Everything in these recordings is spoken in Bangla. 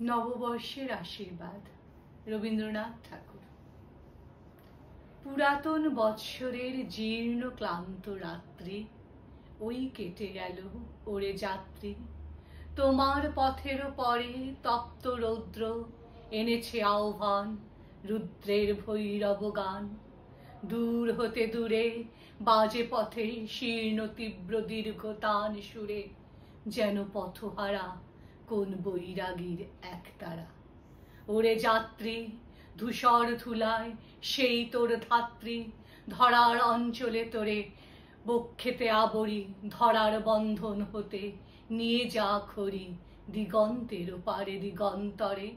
নববর্ষের আশীর্বাদ। রবীন্দ্রনাথ ঠাকুর। পুরাতন বৎসরের জীর্ণ ক্লান্ত রাত্রি ওই কেটে গেল ওরে যাত্রী। তোমার পথের পরে তপ্ত রৌদ্র এনেছে আহ্বান, রুদ্রের ভৈরব গান। দূর হতে দূরে বাজে পথে শীর্ণ তীব্র দীর্ঘতান সুরে, যেন পথহারা কোন বৈরাগীর একতারা। ওরে যাত্রী, ধূসর ধুলায় সেই তোর ধাত্রী, ধরার অঞ্চলে তোরে বক্ষেতে আবরি, ধরার বন্ধন হতে নিয়ে যা খড়ি দিগন্তের পারে দিগন্তরে।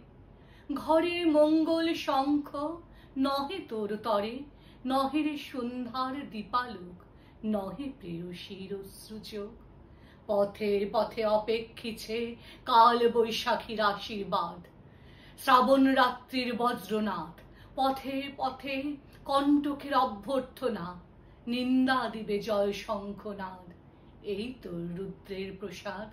ঘরের মঙ্গল শঙ্খ নহে তোর তরে, নহে রে সন্ধ্যার দীপালোক, নহে প্রেয়সীর অশ্রুচোখ। পথের পথে অপেক্ষিছে কাল বৈশাখীর আশীর্বাদ, শ্রাবণ রাত্রির বজ্রনাথ। পথে পথে কণ্টকের অভ্যর্থনা, নিন্দা দিবে জয় শঙ্খনাদ। এই তোর রুদ্রের প্রসাদ,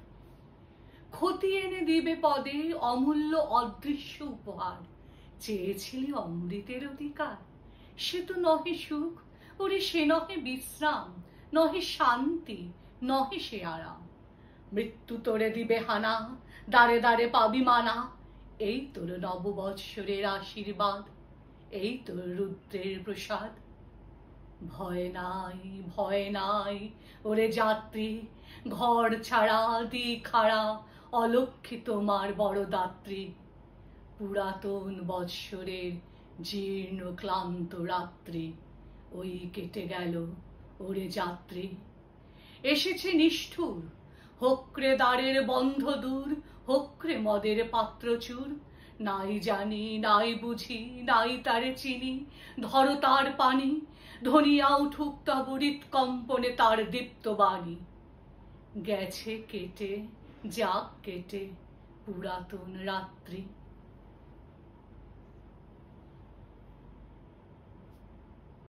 ক্ষতি এনে দিবে পদে অমূল্য অদৃশ্য উপহার। চেয়েছিলি অমৃতের অধিকার, সে তো নহে সুখ, ওরে সে নহে বিশ্রাম, নহে শান্তি, নহে সে আরাম। মৃত্যু তোরে দিবে হানা, দ্বারে দ্বারে পাবি মানা। এই তোর নববৎসরের আশীর্বাদ, এই তোর রুদ্রের প্রসাদ। ভয় নাই, ভয় নাই ওরে যাত্রী, ঘর ছাড়া দিক হারা অলক্ষী তোমার বড় দাত্রী। পুরাতন বৎসরের জীর্ণ ক্লান্ত রাত্রি ওই কেটে গেল ওরে যাত্রী। এসেছে নিষ্ঠুর, হোক্রে দ্বারের বন্ধ দূর, হোক্রে মদের পাত্র চুর। নাই জানি নাই বুঝি নাই তারে চিনি, ধর তার পানি, ধনিয়া উঠুক তব হৃৎকম্পনে তার দীপ্ত বাণী। গেছে কেটে যাক কেটে পুরাতন রাত্রি।